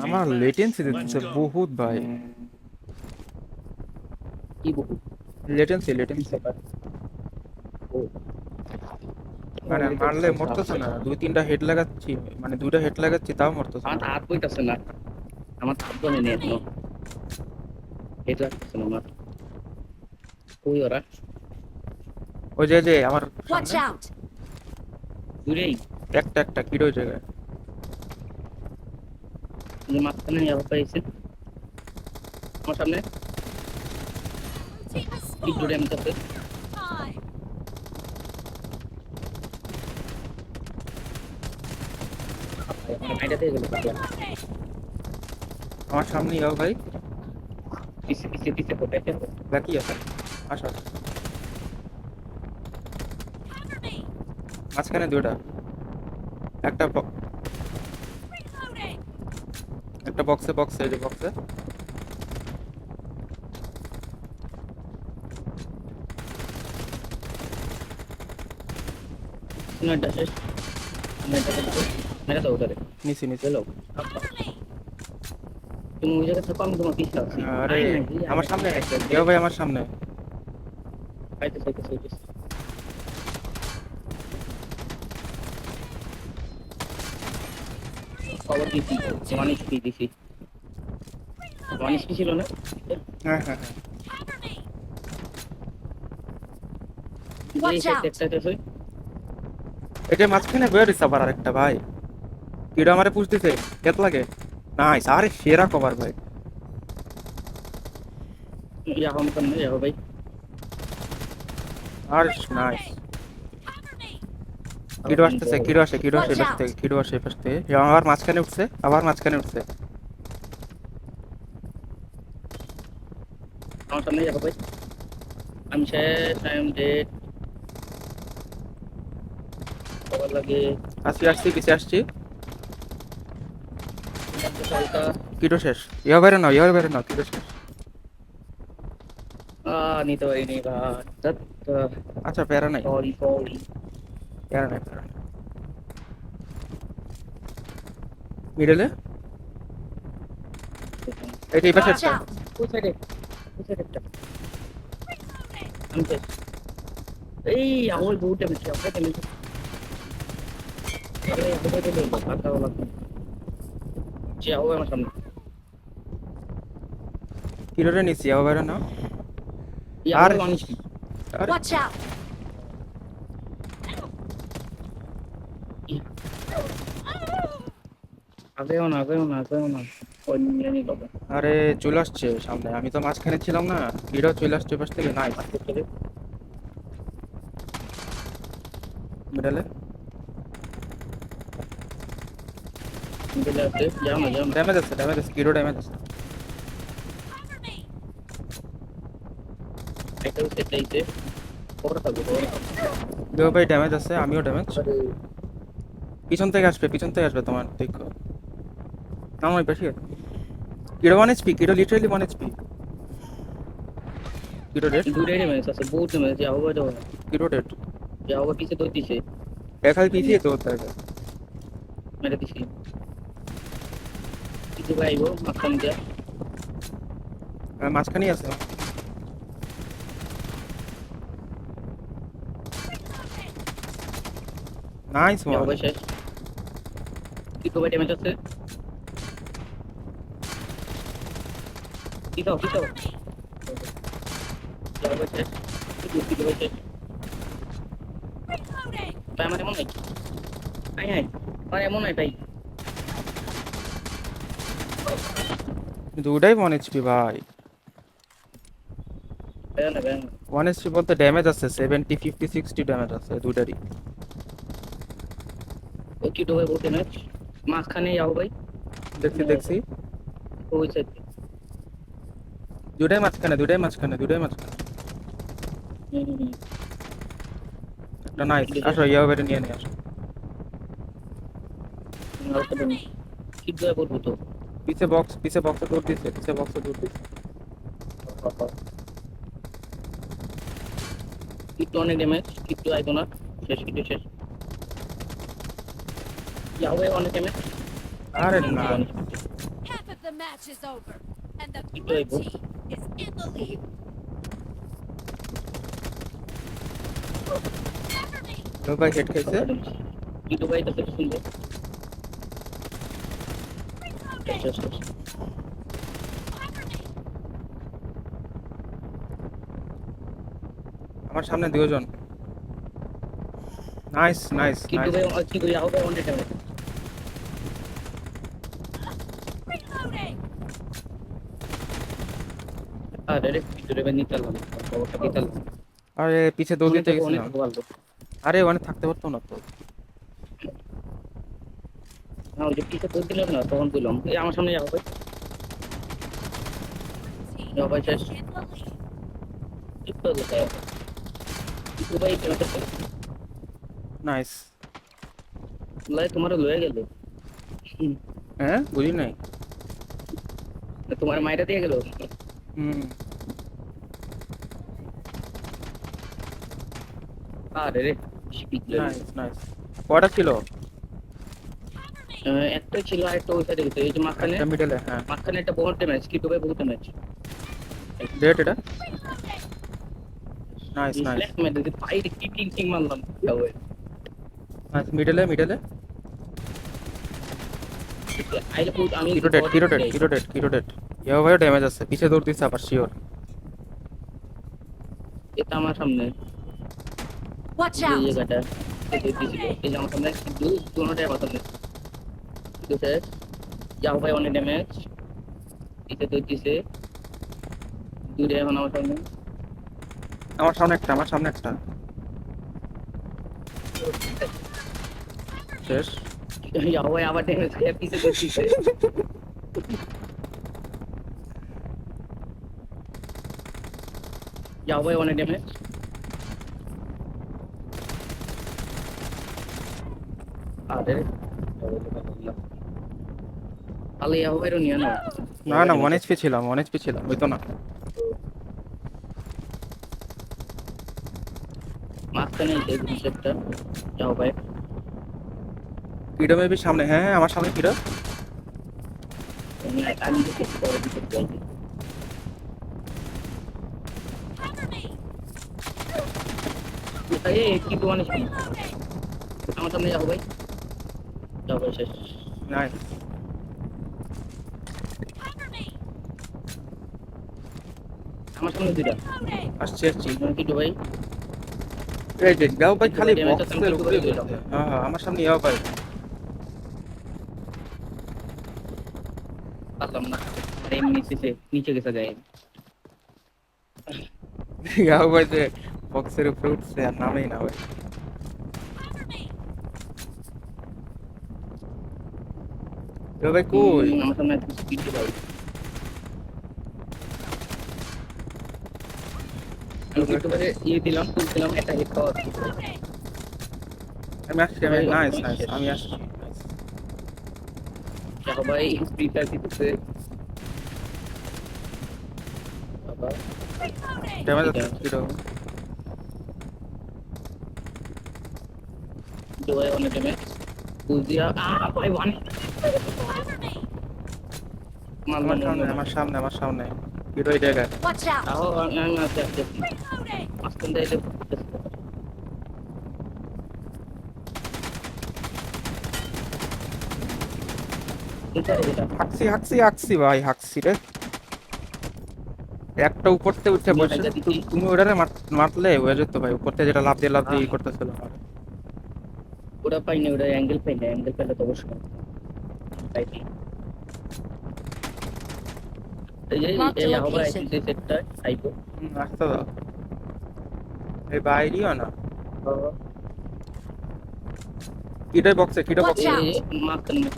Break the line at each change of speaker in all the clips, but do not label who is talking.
আমার লেটেন্সি দিচ্ছে বহুত ভাই।
কি বহু
লেটেন্সি
কি
লেটেন্সি
ব্যাপার? ও
মানে
নর্মালি তো
মারলে
সমস্যা
মরতেছে
হচ্ছে
না,
না।
দুই তিনটা হেড লাগাচ্ছি, মানে দুইটা হেড লাগাচ্ছি তাও মরতেছে
আমার
না।
তো হাত বইতেছে না, আমার তো হাত ধরে নেই এখনো, হেড লাগতেছে না আমার। কই ওরা?
ওই যে আমার সামনে
Watch out!
দূরেই?
একটা একটা কিড ওই জায়গায়।
যে মাঝখানে নিয়ে আবার পাইছে আমার সামনে।
Team has
কি জোরে
scored!
আমি কাছে
5!
মানে মাইটা দিয়ে গেল পাগলা।
আমার সামনে যাও ভাই।
পিছে পিছে পিছে কোথায় গেল?
বাকি আছে, আসো।
Cover me!
মাঝখানে দুইটা, একটা
Reloading!
একটা বক্সে বক্সে এই যে বক্সে।
সিনারটা শেষ। মেয়েটা তো মেয়েটা তো ওটারে
নিচে নিচে।
গেল।
Cover me!
তুমি ওই জায়গায় থাকো, আমি তোমার পিছনে আছি।
আরে
আই না জি
আমার
আই
সামনে,
আইতে
যাও ভাই আমার সামনে।
আইতে আইতে আইতে। খবর দিছি, ওয়ান এইচপি দিছি। One
Reloading!
এইচপি ছিল না?
হ্যাঁ হ্যাঁ হ্যাঁ।
Cover me!
এই
Watch
সাইড
out!
একটা আছে।
এটা মাঝখানে বয়ে দিছে আবার আরেকটা ভাই। কিডো আমারে পুশ দিছে, কেত লাগে। নাইস, আরে সেরা কভার ভাই।
ইয়া হোম করনে যাও ভাই।
আর নাইস।
Cover me!
কিডো আসতেছে, কিডো আসে
Watch
এপাশ
out!
থেকে, কিডো আসে এপাশ থেকে। এ আবার মাঝখানে উঠছে, আবার মাঝখানে উঠছে।
আমার সামনে যাও ভাই। আমি শেষ, আই এম ডেড। খবর লাগে।
আসছি আসছি পিছে আসছি।
হালকা।
কিডো শেষ। ইয়া বাইরে নাও, কিডো শেষ।
নিতে পারিনি ভাই।
আচ্ছা প্যারা নাই,
সরি সরি।
প্যারা নাই, প্যারা নাই। মিডলে এটা এই পাশে
Watch
একটা।
out!
কোন সাইডে? কোন সাইডে একটা?
Reloading!
আমি শেষ। এই আমার বহুত ড্যামেজ, আমার ড্যামেজ। আরে কোথায় গেল? বাঁকা হলো। যে ও আমার সামনে।
কিডোটা নিচ্ছি, ইয়া বাইরে নাও।
ইয়া
আর
ওই মানুষ।
আরে
Watch out!
আগেও না আগেও না আগেও না। ওই নিয়ে নিল।
আরে চলে আসছে সামনে, আমি তো মাঝখানে ছিলাম না। কিডো চলে আসছে এপাশ থেকে, নাই
আজকে চলে
মিডলে।
চলে আসছে। যাও না যাও না।
ড্যামেজ আছে, কিডো ড্যামেজ আছে।
Cover me!
এটাও সেটাইতে। পরে থাকবে পরে থাকবে।
কিডো ভাই ড্যামেজ আছে, আমিও ড্যামেজ।
আরে
পিছন থেকে আসবে তোমার দেখো। আমার পাশে kiddo 1 HP, kiddo literally 1 HP। Kiddo dead,
দূরে ড্যামেজ আছে, বহুত ড্যামেজ। যাও ভাই যাও।
Kiddo dead.
যাও ভাই পিছে দৌড়তিছে।
দেখাই পিছিয়ে তো হতে হবে।
মেরে দিছি। কিছু গাইবো মাঝখান দিয়া।
মাঝখানেই আছে। নাইস
যাও
ওয়ান।
ভাই শেষ। কি তো ভাই ড্যামেজ আছে। কি দাও কি দাও। যাও ভাই শেষ। কি তো ভাই শেষ।
Reloading!
ভাই আমার এমন নাই। আই আই আমার এমন নাই ভাই।
দুটাই 1 HP ভাই।
বেয়া না বেয়া না।
1 HP বলতে ড্যামেজ আছে 70 50 60 ড্যামেজ আছে দুটারই।
ও কি তো ভাই বহুত ড্যামেজ। মাঝখানে যাও ভাই।
দেখছি।
ওই সাইড।
দুটাই মাঝখানে।
হুম।
একটা নাইস, আসো ইয়াও বেরে নিয়ে আসো।
Cover me!
কি দয়া বলবো তো।
পিছে বক্সে দৌড় দিচ্ছে।
কিন্তু অনেক ড্যামেজ, কিন্তু আইতো না। শেষ কিন্তু শেষ। যাও ভাই অনেক ড্যামেজ।
আরে
অনেক
না,
অনেক
The match is over, and the
Keep
blue
going.
team is in the lead. Cover me!
ও ভাই হেড খাইছে
কিটো ভাই তো কিছু শুনবে
Reloading! Cover me!
আমার সামনে দুজন নাইস নাইস
কিটো
নাইস
ভাই কি করি হবে অন টাইম
Reloading!
আরে কিটো ভাই নিতালাম খবরটা নিতালাম
আরে পিছে দৌড় দিতে
অনেক
গেছিলাম
ভালো
আরে ওখানে থাকতে পারতো না তো
না ওই যে পিছে তো দিলাম না তখন দিলাম এই আমার সামনে যাও ভাই
Team
যাও ভাই শেষ
is in the lead.
কিটো ভাই কিটো ভাই কেমন
নাইস
লাই তোমার লয়ে গেল
হ্যাঁ বুঝি নাই
তোমার মাইরা দিয়ে গেল
হুম
আরে রে পিছলে
নাইস নাইস কয়টা ছিল
Cover me!
একটা ছিল আর একটা ওই সাইডে গেছে এই যে মাঝখানে
একটা মিডলে হ্যাঁ
মাঝখানে একটা বহুত ড্যামেজ কিটো ভাই বহুত ড্যামেজ
ডেট এটা
Reloading!
নাইস নাইস
স্ল্যাক মেরে দিতে পাইরে কি কিং কিং মারলাম যাও
নাইস মিডলে মিডলে
আইলে বহুত আমি
কিরো ডেট কিরো ডেট কিরো ডেট কিরো ডেট ইয়া ভাই ড্যামেজ আছে পিছে দৌড় দিচ্ছে আবার শিওর
এটা আমার সামনে
Watch
এই
out!
জায়গাটা এই দিছিল এই যে আমার সামনে দুটোটাই আমার সামনে ঠিক আছে যাও ভাই অনেক ড্যামেজ এটা তো দিছে দূরে এখন আমার সামনে
আমার সামনে একটা শেষ
যাও ভাই আবার ড্যামেজ খেয়ে পিছে তো দিছে যাও ভাই অনেক ড্যামেজ আরে তাহলে যাও ভাই নিয়ে নাও
না না 1 এইচপি ছিলাম 1 এইচপি ছিলাম হইতো না
মাঝখানে এই জিনিসটা যাও ভাই
কিডো মেবি সামনে হ্যাঁ হ্যাঁ আমার সামনে কিডো
আমি কিছু করে দিতে চাই
Cover me!
এই কি দোকানে ছিল
Reloading!
আমার সামনে যাও ভাই শেষ
নাইস
Cover me!
আমার সামনে দুইটা
Reloading!
আসছি আসছি
কি ভাই
এই যে গাও ভাই খালি
Damage আছে,
বক্সের
আমি
উপরে
কি করে দিলাম?
হ্যাঁ হ্যাঁ আমার সামনে ইয়াও ভাই
পারলাম না আরে এমনি নিচে গেছে যায়
গাও ভাই যে বক্সের উপরে উঠছে আর নামেই না ভাই
Cover me!
গাও ভাই কই
আমার সামনে স্পিড ভাই আমি কিন্তু ভাই দিলাম তুলছিলাম একটা হিট পাওয়ার
Reloading!
আমি আসছি আমি নাইস নাইস আমি আসছি nice.
যাও ভাই স্পিডটা দিতেছে বাবা
Reloading!
ড্যামেজ আছে কিডো
ভাই অনেক ড্যামেজ বুঝিয়া ভাই ওয়ান
Cover me!
আমার সামনে কিডো এই জায়গায়
Watch out!
তাও আমি আছে
Reloading!
মাঝখান দিয়ে
হাঁকছি ভাই হাঁকছি রে একটা উপরতে উঠে বসে তুমি ওটারে মারলে হয়ে যেত ভাই উপরতে যেটা লাভ দিয়ে ই করতেছিল
ওটা পাইনি ওটা অ্যাঙ্গেল পাইনি অ্যাঙ্গেল পেলে তো অবশ্যই পাইনি এই যে
Mark the
এই আবার
location.
এই সেটটা আইবো
আসতে দাও এই বাইরেও না কিডো বক্সে
Watch out!
এই মাঝখানে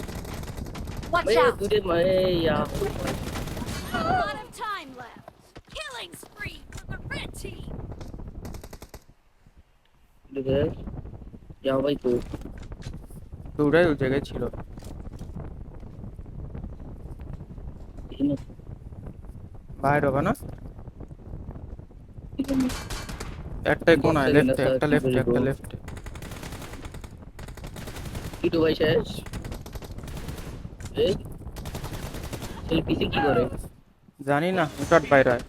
Watch
এই
out!
দূরে এই
A lot of time left. Killing spree for the red team.
দূরে যাও ভাই তো
দুটাই ওই জায়গায় ছিল বাইরে হবে না একটাই কোনায় লেফটে একটা লেফটে
কিটো ভাই শেষ এই এই পিছে কি করে?
জানি না হুটাট বাইরে হয়